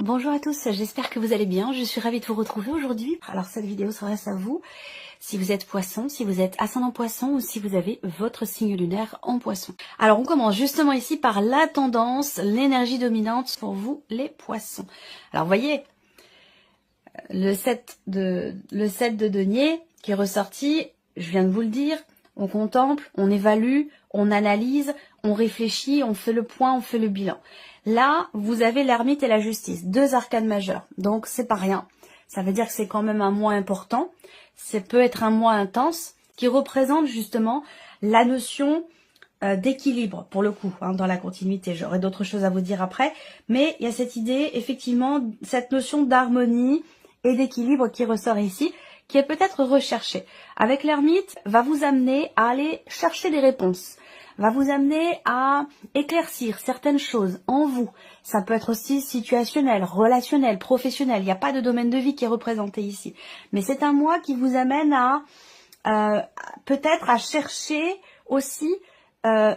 Bonjour à tous, j'espère que vous allez bien. Je suis ravie de vous retrouver aujourd'hui. Alors cette vidéo s'adresse à vous, si vous êtes poisson, si vous êtes ascendant poisson ou si vous avez votre signe lunaire en poisson. Alors on commence justement ici par la tendance, l'énergie dominante pour vous les poissons. Alors vous voyez, le 7 de denier qui est ressorti, je viens de vous le dire, on contemple, on évalue, on analyse, on réfléchit, on fait le point, on fait le bilan. Là, vous avez l'ermite et la justice, deux arcanes majeures, donc c'est pas rien. Ça veut dire que c'est quand même un mois important, ça peut être un mois intense, qui représente justement la notion d'équilibre, pour le coup, dans la continuité. J'aurai d'autres choses à vous dire après, mais il y a cette idée, effectivement, cette notion d'harmonie et d'équilibre qui ressort ici, qui est peut-être recherchée. Avec l'ermite, va vous amener à aller chercher des réponses, va vous amener à éclaircir certaines choses en vous. Ça peut être aussi situationnel, relationnel, professionnel. Il n'y a pas de domaine de vie qui est représenté ici. Mais c'est un mois qui vous amène à peut-être à chercher aussi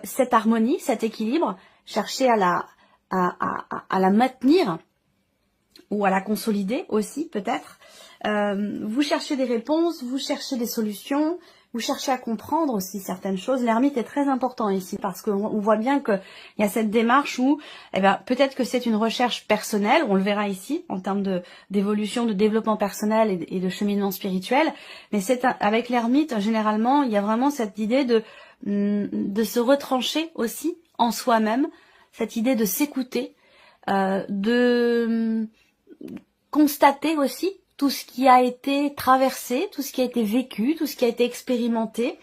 cette harmonie, cet équilibre, chercher à la maintenir ou à la consolider aussi peut-être. Vous cherchez des réponses, vous cherchez des solutions, vous cherchez à comprendre aussi certaines choses. L'ermite est très important ici parce qu'on voit bien qu'il y a cette démarche où peut-être que c'est une recherche personnelle, on le verra ici en termes d'évolution, de développement personnel et de cheminement spirituel, mais avec l'ermite, généralement, il y a vraiment cette idée de se retrancher aussi en soi-même, cette idée de s'écouter, de constater aussi tout ce qui a été traversé, tout ce qui a été vécu, tout ce qui a été expérimenté.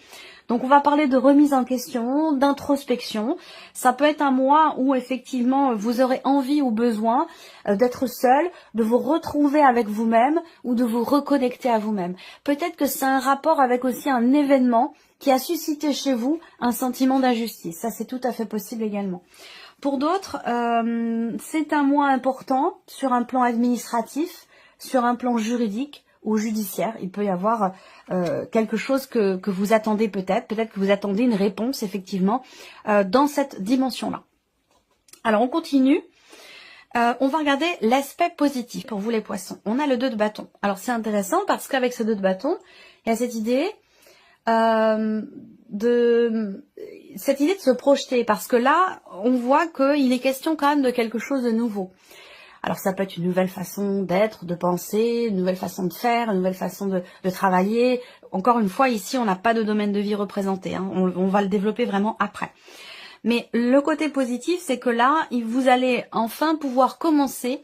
Donc on va parler de remise en question, d'introspection. Ça peut être un mois où effectivement vous aurez envie ou besoin d'être seul, de vous retrouver avec vous-même ou de vous reconnecter à vous-même. Peut-être que c'est un rapport avec aussi un événement qui a suscité chez vous un sentiment d'injustice. Ça, c'est tout à fait possible également. Pour d'autres, c'est un mois important sur un plan administratif, sur un plan juridique ou judiciaire. Il peut y avoir quelque chose que vous attendez peut-être que vous attendez une réponse effectivement dans cette dimension-là. Alors on continue. On va regarder l'aspect positif pour vous les poissons. On a le 2 de bâton. Alors c'est intéressant parce qu'avec ce 2 de bâton, il y a cette idée de se projeter, parce que là on voit qu'il est question quand même de quelque chose de nouveau. Alors ça peut être une nouvelle façon d'être, de penser, une nouvelle façon de faire, une nouvelle façon de travailler. Encore une fois, ici on n'a pas de domaine de vie représenté, on va le développer vraiment après. Mais le côté positif, c'est que là, vous allez enfin pouvoir commencer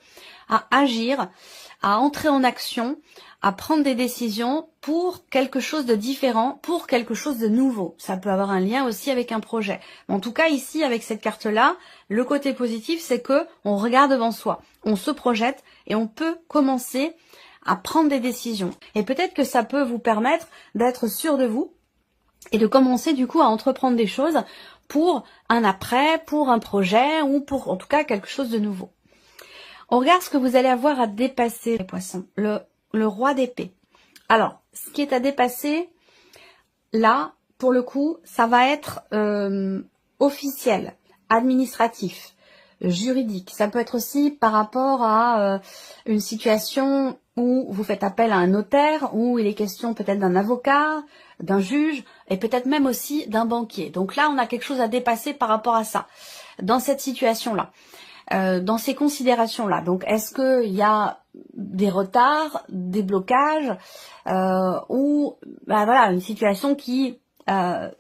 à agir, à entrer en action, à prendre des décisions pour quelque chose de différent, pour quelque chose de nouveau. Ça peut avoir un lien aussi avec un projet. En tout cas, ici, avec cette carte-là, le côté positif, c'est que on regarde devant soi, on se projette et on peut commencer à prendre des décisions. Et peut-être que ça peut vous permettre d'être sûr de vous et de commencer du coup à entreprendre des choses pour un après, pour un projet ou pour en tout cas quelque chose de nouveau. On regarde ce que vous allez avoir à dépasser, les poissons. Le roi d'épée. Alors, ce qui est à dépasser, là, pour le coup, ça va être officiel, administratif, juridique. Ça peut être aussi par rapport à une situation où vous faites appel à un notaire, où il est question peut-être d'un avocat, d'un juge, et peut-être même aussi d'un banquier. Donc là, on a quelque chose à dépasser par rapport à ça, dans cette situation-là. Dans ces considérations-là. Donc, est-ce qu'il y a des retards, des blocages ou voilà, une situation qui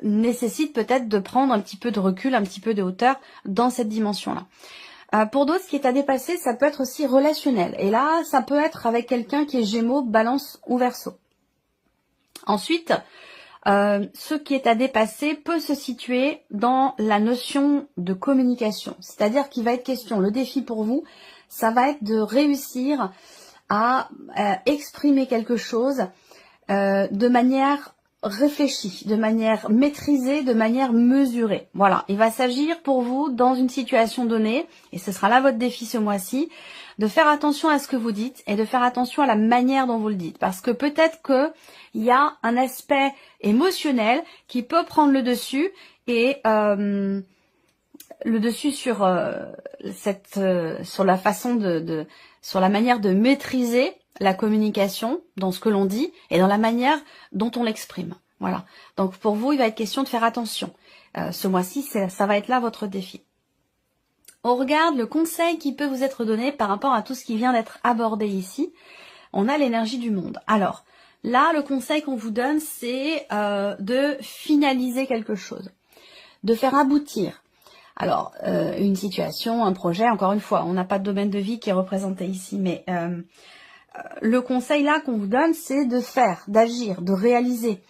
nécessite peut-être de prendre un petit peu de recul, un petit peu de hauteur dans cette dimension-là. Pour d'autres, ce qui est à dépasser, ça peut être aussi relationnel. Et là, ça peut être avec quelqu'un qui est Gémeaux, Balance ou Verseau. Ensuite, ce qui est à dépasser peut se situer dans la notion de communication. C'est-à-dire qu'il va être question, le défi pour vous, ça va être de réussir à exprimer quelque chose de manière réfléchie, de manière maîtrisée, de manière mesurée. Voilà, il va s'agir pour vous dans une situation donnée, et ce sera là votre défi ce mois-ci, de faire attention à ce que vous dites et de faire attention à la manière dont vous le dites. Parce que peut-être qu'il y a un aspect émotionnel qui peut prendre le dessus et le dessus sur sur la façon sur la manière de maîtriser la communication dans ce que l'on dit et dans la manière dont on l'exprime. Voilà. Donc pour vous, il va être question de faire attention. Ce mois-ci, ça va être là votre défi. On regarde le conseil qui peut vous être donné par rapport à tout ce qui vient d'être abordé ici. On a l'énergie du monde. Alors, là, le conseil qu'on vous donne, c'est de finaliser quelque chose, de faire aboutir. Alors, une situation, un projet, encore une fois, on n'a pas de domaine de vie qui est représenté ici, mais le conseil là qu'on vous donne, c'est de faire, d'agir, de réaliser,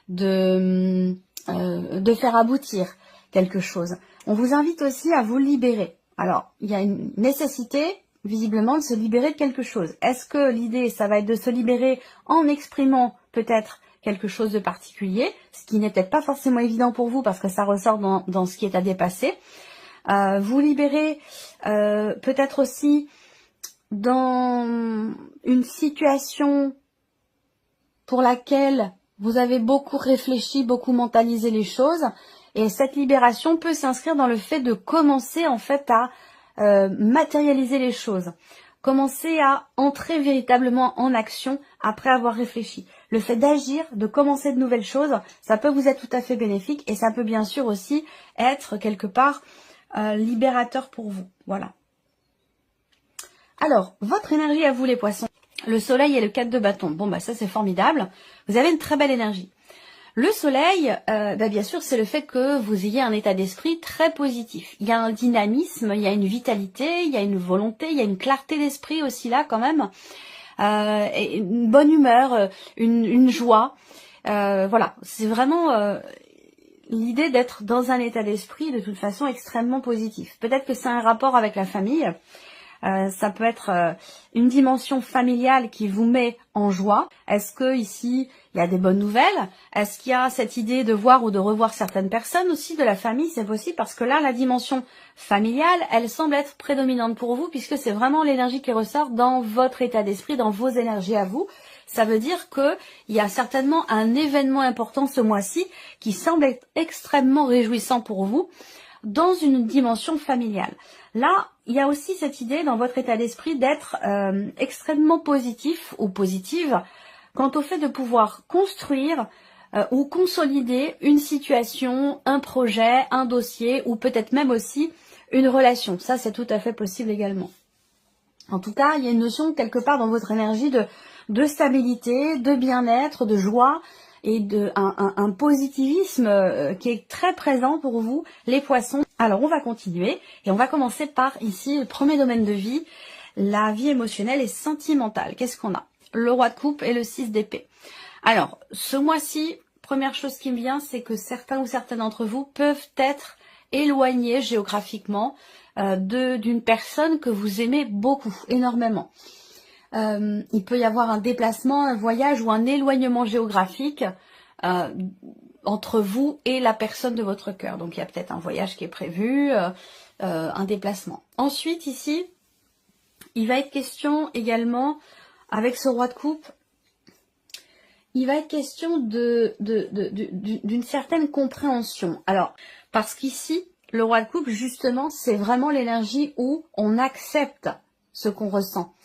de faire aboutir quelque chose. On vous invite aussi à vous libérer. Alors, il y a une nécessité, visiblement, de se libérer de quelque chose. Est-ce que l'idée, ça va être de se libérer en exprimant peut-être quelque chose de particulier, ce qui n'est peut-être pas forcément évident pour vous parce que ça ressort dans ce qui est à dépasser. Vous libérez peut-être aussi dans une situation pour laquelle vous avez beaucoup réfléchi, beaucoup mentalisé les choses, et cette libération peut s'inscrire dans le fait de commencer en fait à matérialiser les choses, commencer à entrer véritablement en action après avoir réfléchi. Le fait d'agir, de commencer de nouvelles choses, ça peut vous être tout à fait bénéfique et ça peut bien sûr aussi être quelque part libérateur pour vous. Voilà. Alors, votre énergie à vous les poissons. Le soleil et le 4 de bâton. Bon, bah ça c'est formidable. Vous avez une très belle énergie. Le soleil, bien sûr, c'est le fait que vous ayez un état d'esprit très positif. Il y a un dynamisme, il y a une vitalité, il y a une volonté, il y a une clarté d'esprit aussi là quand même. Et une bonne humeur, une joie. Voilà, c'est vraiment l'idée d'être dans un état d'esprit de toute façon extrêmement positif. Peut-être que c'est un rapport avec la famille. Ça peut être une dimension familiale qui vous met en joie. Est-ce que ici il y a des bonnes nouvelles? Est-ce qu'il y a cette idée de voir ou de revoir certaines personnes aussi de la famille? C'est possible parce que là la dimension familiale, elle semble être prédominante pour vous puisque c'est vraiment l'énergie qui ressort dans votre état d'esprit, dans vos énergies à vous. Ça veut dire que il y a certainement un événement important ce mois-ci qui semble être extrêmement réjouissant pour vous dans une dimension familiale. Là, il y a aussi cette idée dans votre état d'esprit d'être extrêmement positif ou positive quant au fait de pouvoir construire ou consolider une situation, un projet, un dossier ou peut-être même aussi une relation. Ça, c'est tout à fait possible également. En tout cas, il y a une notion quelque part dans votre énergie de stabilité, de bien-être, de joie et un positivisme qui est très présent pour vous, les poissons. Alors, on va continuer et on va commencer par ici le premier domaine de vie, la vie émotionnelle et sentimentale. Qu'est-ce qu'on a? Le roi de coupe et le 6 d'épée. Alors, ce mois-ci, première chose qui me vient, c'est que certains ou certaines d'entre vous peuvent être éloignés géographiquement d'une personne que vous aimez beaucoup, énormément. Il peut y avoir un déplacement, un voyage ou un éloignement géographique entre vous et la personne de votre cœur. Donc il y a peut-être un voyage qui est prévu, un déplacement. Ensuite ici, il va être question également, avec ce roi de coupe, il va être question d'une certaine compréhension. Alors, parce qu'ici, le roi de coupe, justement, c'est vraiment l'énergie où on accepte ce qu'on ressent.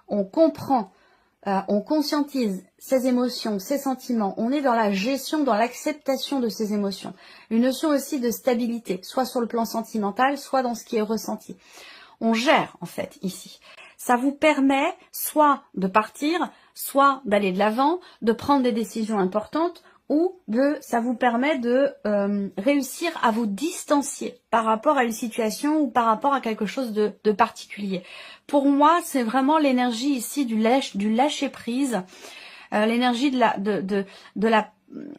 On comprend, on conscientise ses émotions, ses sentiments. On est dans la gestion, dans l'acceptation de ses émotions. Une notion aussi de stabilité, soit sur le plan sentimental, soit dans ce qui est ressenti. On gère, en fait, ici. Ça vous permet soit de partir, soit d'aller de l'avant, de prendre des décisions importantes, ou ça vous permet de réussir à vous distancier par rapport à une situation ou par rapport à quelque chose de particulier. Pour moi, c'est vraiment l'énergie ici du lâcher prise, l'énergie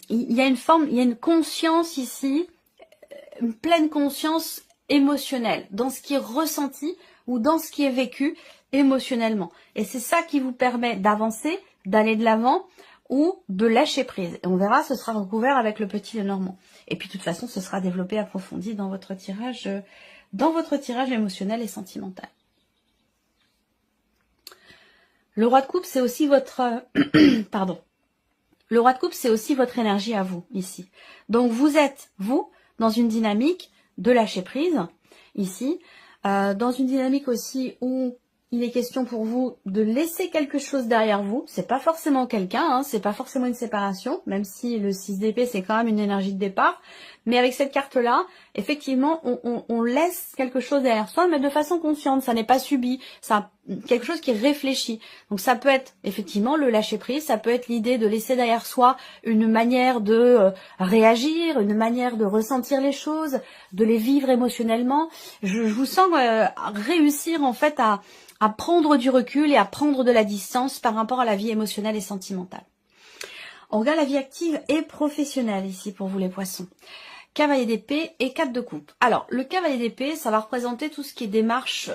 il y a une conscience ici, une pleine conscience émotionnelle dans ce qui est ressenti ou dans ce qui est vécu émotionnellement. Et c'est ça qui vous permet d'avancer, d'aller de l'avant, ou de lâcher prise. Et on verra, ce sera recouvert avec le petit Lenormand. Et puis de toute façon, ce sera développé, approfondi dans votre tirage émotionnel et sentimental. Le roi de coupe, c'est aussi votre pardon. Le roi de coupe, c'est aussi votre énergie à vous ici. Donc vous êtes, vous, dans une dynamique de lâcher prise, ici. Dans une dynamique aussi où il est question pour vous de laisser quelque chose derrière vous. C'est pas forcément quelqu'un, hein, c'est pas forcément une séparation, même si le 6 d'épée c'est quand même une énergie de départ. Mais avec cette carte-là, effectivement, on laisse quelque chose derrière soi, mais de façon consciente. Ça n'est pas subi, ça quelque chose qui réfléchit. Donc ça peut être effectivement le lâcher prise, ça peut être l'idée de laisser derrière soi une manière de réagir, une manière de ressentir les choses, de les vivre émotionnellement. Je vous sens réussir en fait à prendre du recul et à prendre de la distance par rapport à la vie émotionnelle et sentimentale. On regarde la vie active et professionnelle ici pour vous les poissons. Cavalier d'épée et 4 de coupe. Alors, le cavalier d'épée, ça va représenter tout ce qui est démarche,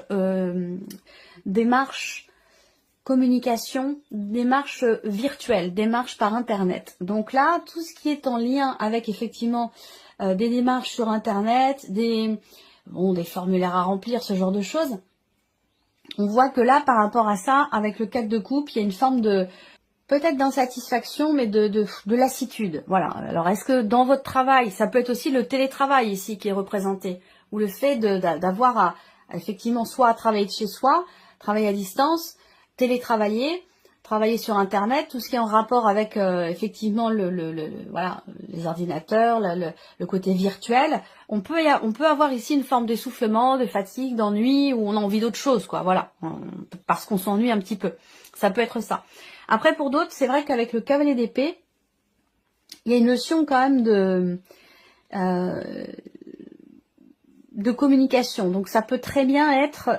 communication, démarche virtuelle, démarche par Internet. Donc là, tout ce qui est en lien avec effectivement des démarches sur Internet, des formulaires à remplir, ce genre de choses. On voit que là, par rapport à ça, avec le 4 de coupe, il y a une forme de peut-être d'insatisfaction, mais de lassitude. Voilà. Alors, est-ce que dans votre travail, ça peut être aussi le télétravail ici qui est représenté, ou le fait d'avoir à effectivement soit à travailler de chez soi, travailler à distance, télétravailler, travailler sur Internet, tout ce qui est en rapport avec effectivement voilà, les ordinateurs, le côté virtuel. On peut avoir ici une forme d'essoufflement, de fatigue, d'ennui, où on a envie d'autre chose, quoi. Voilà, parce qu'on s'ennuie un petit peu. Ça peut être ça. Après, pour d'autres, c'est vrai qu'avec le cavalier d'épée, il y a une notion quand même de communication. Donc ça peut très bien être,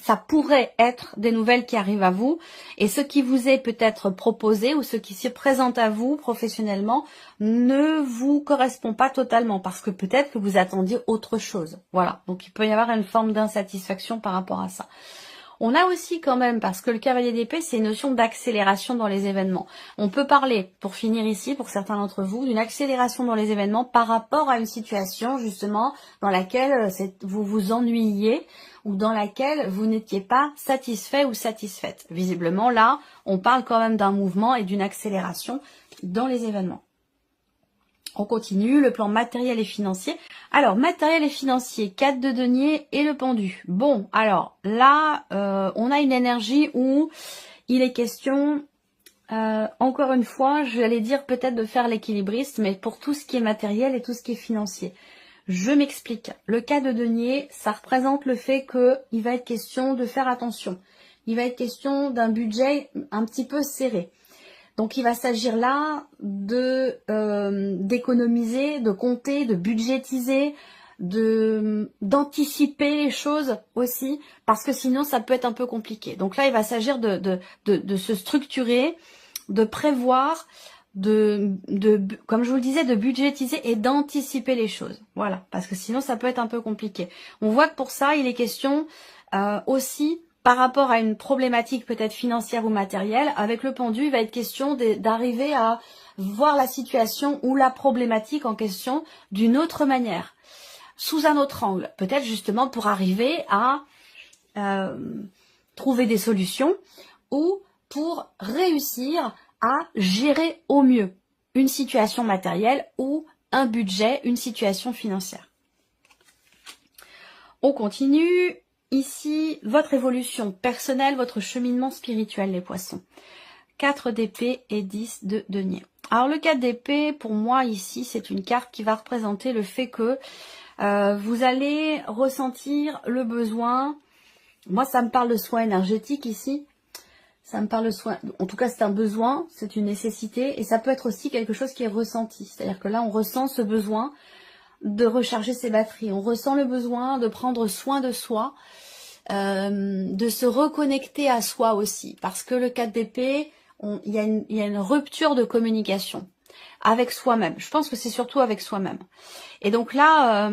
ça pourrait être des nouvelles qui arrivent à vous, et ce qui vous est peut-être proposé ou ce qui se présente à vous professionnellement ne vous correspond pas totalement, parce que peut-être que vous attendiez autre chose. Voilà, donc il peut y avoir une forme d'insatisfaction par rapport à ça. On a aussi quand même, parce que le cavalier d'épée, c'est une notion d'accélération dans les événements. On peut parler, pour finir ici, pour certains d'entre vous, d'une accélération dans les événements par rapport à une situation, justement, dans laquelle vous vous ennuyiez ou dans laquelle vous n'étiez pas satisfait ou satisfaite. Visiblement, là, on parle quand même d'un mouvement et d'une accélération dans les événements. On continue, le plan matériel et financier. Alors, matériel et financier, 4 de denier et le pendu. Bon, alors là, on a une énergie où il est question, encore une fois, j'allais dire peut-être de faire l'équilibriste, mais pour tout ce qui est matériel et tout ce qui est financier. Je m'explique. Le 4 de denier, ça représente le fait qu'il va être question de faire attention. Il va être question d'un budget un petit peu serré. Donc, il va s'agir là d'économiser, de compter, de budgétiser, d'anticiper les choses aussi, parce que sinon, ça peut être un peu compliqué. Donc là, il va s'agir de se structurer, de prévoir, comme je vous le disais, de budgétiser et d'anticiper les choses. Voilà, parce que sinon, ça peut être un peu compliqué. On voit que pour ça, il est question aussi, par rapport à une problématique peut-être financière ou matérielle, avec le pendu, il va être question d'arriver à voir la situation ou la problématique en question d'une autre manière, sous un autre angle. Peut-être justement pour arriver à trouver des solutions ou pour réussir à gérer au mieux une situation matérielle ou un budget, une situation financière. On continue. Ici, votre évolution personnelle, votre cheminement spirituel, les poissons. 4 d'épée et 10 de denier. Alors, le 4 d'épée, pour moi, ici, c'est une carte qui va représenter le fait que vous allez ressentir le besoin. Moi, ça me parle de soin énergétique ici. Ça me parle de soin. En tout cas, c'est un besoin, c'est une nécessité. Et ça peut être aussi quelque chose qui est ressenti. C'est-à-dire que là, on ressent ce besoin de recharger ses batteries. On ressent le besoin de prendre soin de soi, de se reconnecter à soi aussi. Parce que le 4 d'épée, il y a une rupture de communication avec soi-même. Je pense que c'est surtout avec soi-même. Et donc là,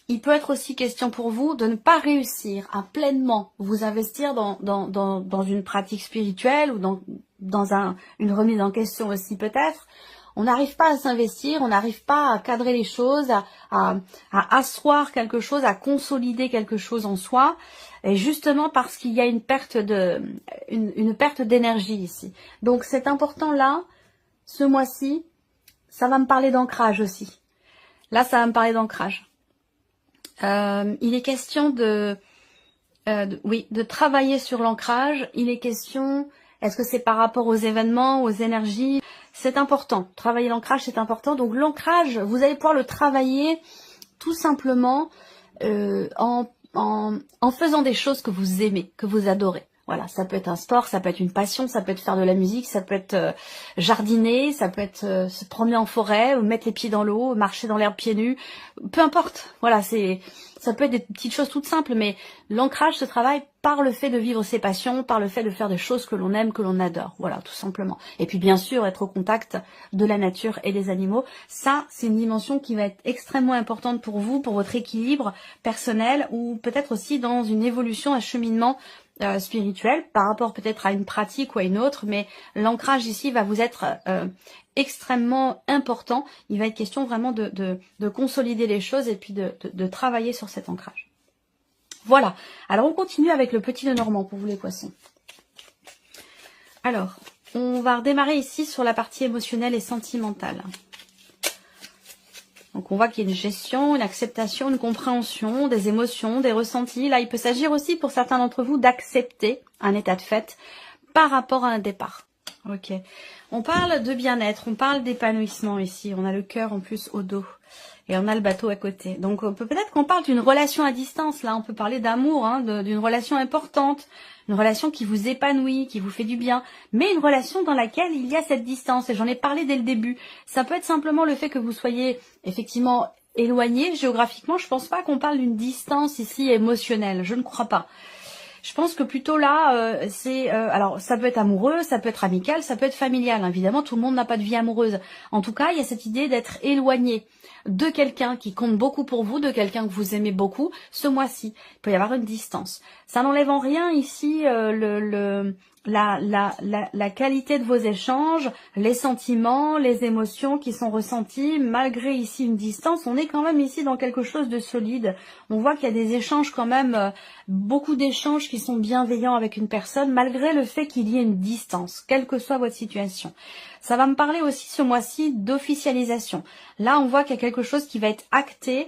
il peut être aussi question pour vous de ne pas réussir à pleinement vous investir dans une pratique spirituelle ou dans une remise en question aussi peut-être. On n'arrive pas à s'investir, on n'arrive pas à cadrer les choses, à asseoir quelque chose, à consolider quelque chose en soi, et justement parce qu'il y a une perte d'énergie ici. Donc c'est important là, ce mois-ci, ça va me parler d'ancrage aussi. Là, ça va me parler d'ancrage. Il est question oui, de travailler sur l'ancrage. Il est question, est-ce que c'est par rapport aux événements, aux énergies? C'est important. Travailler l'ancrage, c'est important. Donc l'ancrage, vous allez pouvoir le travailler tout simplement en faisant des choses que vous aimez, que vous adorez. Voilà, ça peut être un sport, ça peut être une passion, ça peut être faire de la musique, ça peut être jardiner, ça peut être se promener en forêt, ou mettre les pieds dans l'eau, marcher dans l'herbe pieds nus, peu importe. Voilà, ça peut être des petites choses toutes simples, mais l'ancrage se travaille par le fait de vivre ses passions, par le fait de faire des choses que l'on aime, que l'on adore. Voilà, tout simplement. Et puis bien sûr, être au contact de la nature et des animaux. Ça, c'est une dimension qui va être extrêmement importante pour vous, pour votre équilibre personnel, ou peut-être aussi dans une évolution, un cheminement spirituel, par rapport peut-être à une pratique ou à une autre, mais l'ancrage ici va vous être extrêmement important. Il va être question vraiment de consolider les choses et puis de travailler sur cet ancrage. Voilà, alors on continue avec le petit Lenormand pour vous les poissons. Alors, on va redémarrer ici sur la partie émotionnelle et sentimentale. Donc on voit qu'il y a une gestion, une acceptation, une compréhension des émotions, des ressentis. Là, il peut s'agir aussi pour certains d'entre vous d'accepter un état de fait par rapport à un départ. Ok. On parle de bien-être, on parle d'épanouissement ici. On a le cœur en plus au dos. Et on a le bateau à côté. Donc peut-être qu'on parle d'une relation à distance. Là, on peut parler d'amour, hein, d'une relation importante. Une relation qui vous épanouit, qui vous fait du bien. Mais une relation dans laquelle il y a cette distance. Et j'en ai parlé dès le début. Ça peut être simplement le fait que vous soyez effectivement éloigné géographiquement. Je pense pas qu'on parle d'une distance ici émotionnelle. Je ne crois pas. Je pense que plutôt là, alors ça peut être amoureux, ça peut être amical, ça peut être familial. Évidemment, tout le monde n'a pas de vie amoureuse. En tout cas, il y a cette idée d'être éloigné de quelqu'un qui compte beaucoup pour vous, de quelqu'un que vous aimez beaucoup. Ce mois-ci, il peut y avoir une distance. Ça n'enlève en rien ici la qualité de vos échanges, les sentiments, les émotions qui sont ressentis, malgré ici une distance. On est quand même ici dans quelque chose de solide. On voit qu'il y a des échanges quand même, beaucoup d'échanges qui sont bienveillants avec une personne, malgré le fait qu'il y ait une distance, quelle que soit votre situation. Ça va me parler aussi ce mois-ci d'officialisation. Là, on voit qu'il y a quelque chose qui va être acté,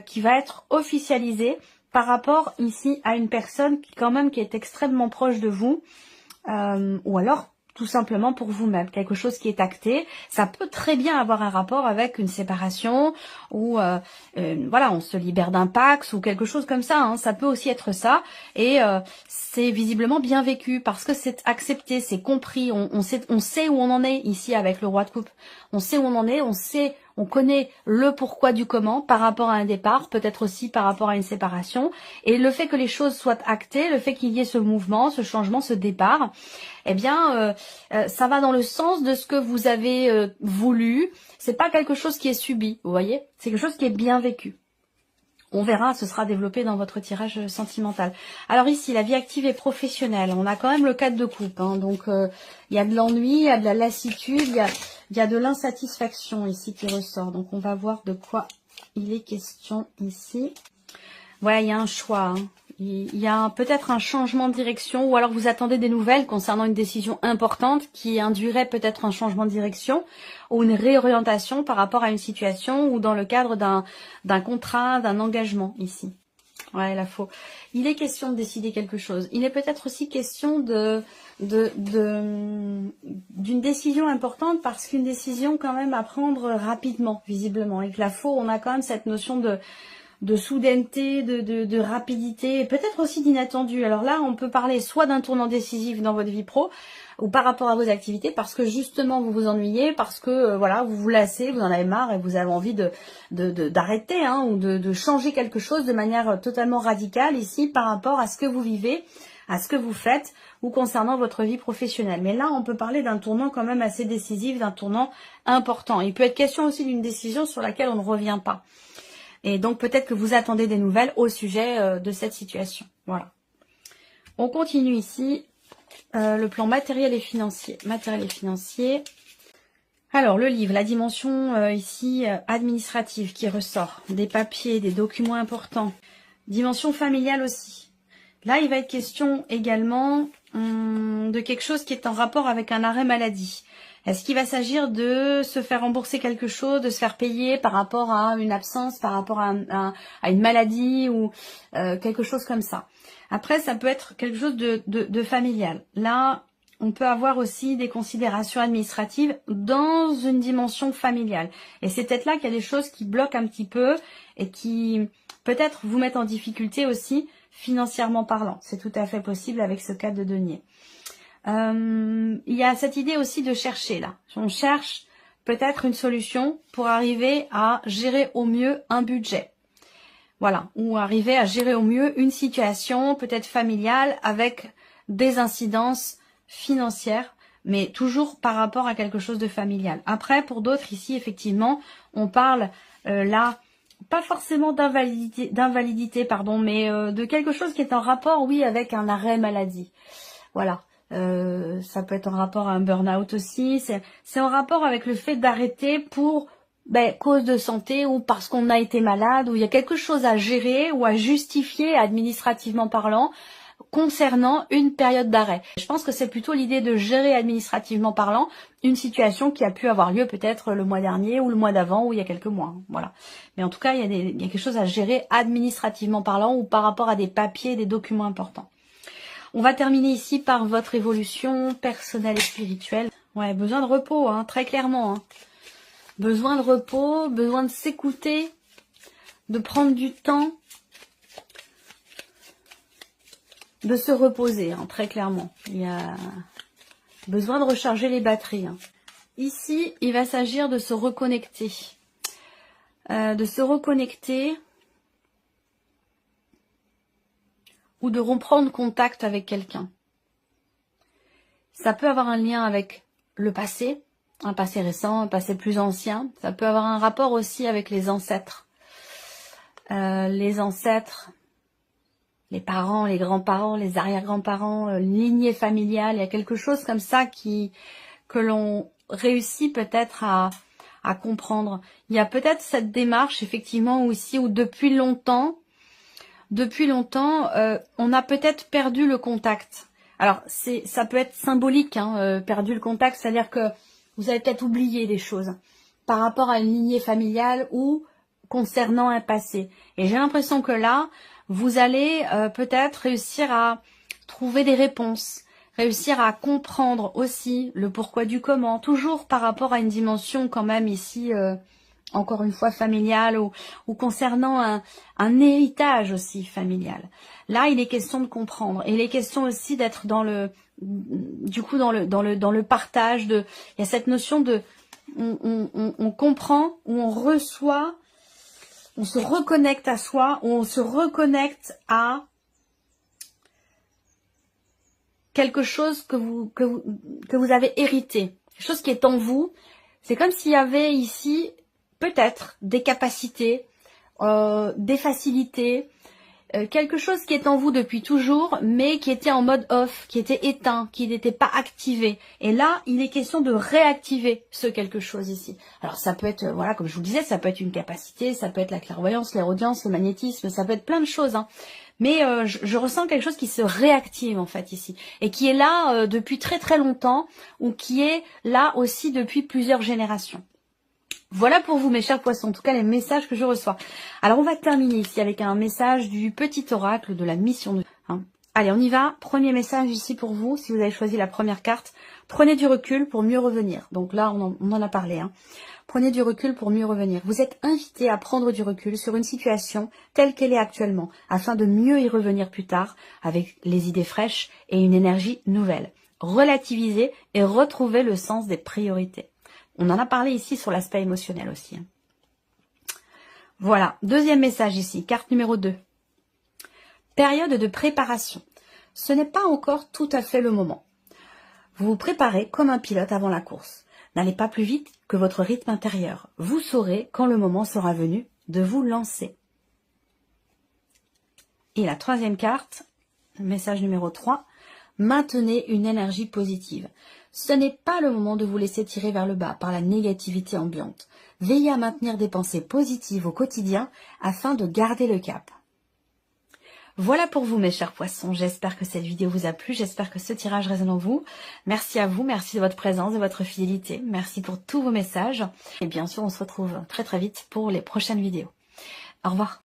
qui va être officialisé par rapport ici à une personne qui est extrêmement proche de vous, ou alors tout simplement pour vous-même, quelque chose qui est acté. Ça peut très bien avoir un rapport avec une séparation ou voilà, on se libère d'un Pax ou quelque chose comme ça, hein. Ça peut aussi être ça et c'est visiblement bien vécu parce que c'est accepté, c'est compris, on sait où on en est ici avec le roi de coupe. On sait où on en est, on connaît le pourquoi du comment par rapport à un départ, peut-être aussi par rapport à une séparation. Et le fait que les choses soient actées, le fait qu'il y ait ce mouvement, ce changement, ce départ, eh bien, ça va dans le sens de ce que vous avez voulu. C'est pas quelque chose qui est subi, vous voyez. C'est quelque chose qui est bien vécu. On verra, ce sera développé dans votre tirage sentimental. Alors ici, la vie active et professionnelle. On a quand même le 4 de coupe. Hein, donc, il y a de l'ennui, il y a de la lassitude, il y a de l'insatisfaction ici qui ressort. Donc, on va voir de quoi il est question ici. Ouais, il y a un choix. Hein. Il y a peut-être un changement de direction ou alors vous attendez des nouvelles concernant une décision importante qui induirait peut-être un changement de direction ou une réorientation par rapport à une situation ou dans le cadre d'un contrat, d'un engagement ici. Ouais, là, faut. Il est question de décider quelque chose. Il est peut-être aussi question d'une décision importante parce qu'une décision quand même à prendre rapidement, visiblement. Et que la faux, on a quand même cette notion de soudaineté, de rapidité, et peut-être aussi d'inattendu. Alors là, on peut parler soit d'un tournant décisif dans votre vie pro, ou par rapport à vos activités, parce que justement vous vous ennuyez, parce que voilà, vous vous lassez, vous en avez marre et vous avez envie d'arrêter, hein, ou de changer quelque chose de manière totalement radicale ici par rapport à ce que vous vivez, à ce que vous faites, ou concernant votre vie professionnelle. Mais là, on peut parler d'un tournant quand même assez décisif, d'un tournant important. Il peut être question aussi d'une décision sur laquelle on ne revient pas. Et donc peut-être que vous attendez des nouvelles au sujet de cette situation. Voilà. On continue ici le plan matériel et financier. Matériel et financier. Alors le livre, la dimension ici administrative qui ressort. Des papiers, des documents importants. Dimension familiale aussi. Là, il va être question également de quelque chose qui est en rapport avec un arrêt maladie. Est-ce qu'il va s'agir de se faire rembourser quelque chose, de se faire payer par rapport à une absence, par rapport à une maladie ou quelque chose comme ça. Après, ça peut être quelque chose de familial. Là, on peut avoir aussi des considérations administratives dans une dimension familiale. Et c'est peut-être là qu'il y a des choses qui bloquent un petit peu et qui peut-être vous mettent en difficulté aussi financièrement parlant. C'est tout à fait possible avec ce cas de denier. Il y a cette idée aussi de chercher là. On cherche peut-être une solution pour arriver à gérer au mieux un budget. Voilà, ou arriver à gérer au mieux une situation peut-être familiale avec des incidences financières, mais toujours par rapport à quelque chose de familial. Après, pour d'autres ici, effectivement, on parle là, pas forcément d'invalidité, pardon, mais de quelque chose qui est en rapport, oui, avec un arrêt maladie. Voilà. Ça peut être en rapport à un burn-out aussi. C'est en rapport avec le fait d'arrêter pour cause de santé ou parce qu'on a été malade ou il y a quelque chose à gérer ou à justifier administrativement parlant concernant une période d'arrêt. Je pense que c'est plutôt l'idée de gérer administrativement parlant une situation qui a pu avoir lieu peut-être le mois dernier ou le mois d'avant ou il y a quelques mois. Voilà. Mais en tout cas, il y a quelque chose à gérer administrativement parlant ou par rapport à des papiers, des documents importants. On va terminer ici par votre évolution personnelle et spirituelle. Ouais, besoin de repos, hein, très clairement. Hein. Besoin de repos, besoin de s'écouter, de prendre du temps, de se reposer, hein, très clairement. Il y a besoin de recharger les batteries. Hein. Ici, il va s'agir de se reconnecter. Ou de reprendre contact avec quelqu'un. Ça peut avoir un lien avec le passé, un passé récent, un passé plus ancien. Ça peut avoir un rapport aussi avec les ancêtres. Les ancêtres, les parents, les grands-parents, les arrière-grands-parents, lignée familiale. Il y a quelque chose comme ça que l'on réussit peut-être à comprendre. Il y a peut-être cette démarche effectivement aussi où depuis longtemps, on a peut-être perdu le contact. Alors, ça peut être symbolique, hein, perdu le contact, c'est-à-dire que vous avez peut-être oublié des choses par rapport à une lignée familiale ou concernant un passé. Et j'ai l'impression que là, vous allez peut-être réussir à trouver des réponses, réussir à comprendre aussi le pourquoi du comment, toujours par rapport à une dimension quand même ici... encore une fois familial ou concernant un héritage aussi familial. Là, il est question de comprendre. Et il est question aussi d'être dans le partage de, il y a cette notion de, on comprend, ou on reçoit, on se reconnecte à soi, ou on se reconnecte à quelque chose que vous avez hérité. Quelque chose qui est en vous. C'est comme s'il y avait ici, peut-être des capacités, des facilités, quelque chose qui est en vous depuis toujours, mais qui était en mode off, qui était éteint, qui n'était pas activé. Et là, il est question de réactiver ce quelque chose ici. Alors ça peut être, voilà, comme je vous le disais, ça peut être une capacité, ça peut être la clairvoyance, l'audience, le magnétisme, ça peut être plein de choses. Hein. Mais je ressens quelque chose qui se réactive en fait ici. Et qui est là depuis très très longtemps, ou qui est là aussi depuis plusieurs générations. Voilà pour vous mes chers poissons, en tout cas les messages que je reçois. Alors on va terminer ici avec un message du petit oracle de la mission de... Hein. Allez, on y va. Premier message ici pour vous, si vous avez choisi la première carte. Prenez du recul pour mieux revenir. Donc là, on en a parlé. Hein. Prenez du recul pour mieux revenir. Vous êtes invité à prendre du recul sur une situation telle qu'elle est actuellement, afin de mieux y revenir plus tard, avec les idées fraîches et une énergie nouvelle. Relativiser et retrouver le sens des priorités. On en a parlé ici sur l'aspect émotionnel aussi. Hein. Voilà, deuxième message ici, carte numéro 2. Période de préparation. Ce n'est pas encore tout à fait le moment. Vous vous préparez comme un pilote avant la course. N'allez pas plus vite que votre rythme intérieur. Vous saurez quand le moment sera venu de vous lancer. Et la troisième carte, message numéro 3. Maintenez une énergie positive. Ce n'est pas le moment de vous laisser tirer vers le bas par la négativité ambiante. Veillez à maintenir des pensées positives au quotidien afin de garder le cap. Voilà pour vous mes chers poissons, j'espère que cette vidéo vous a plu, j'espère que ce tirage résonne en vous. Merci à vous, merci de votre présence, de votre fidélité, merci pour tous vos messages. Et bien sûr, on se retrouve très très vite pour les prochaines vidéos. Au revoir.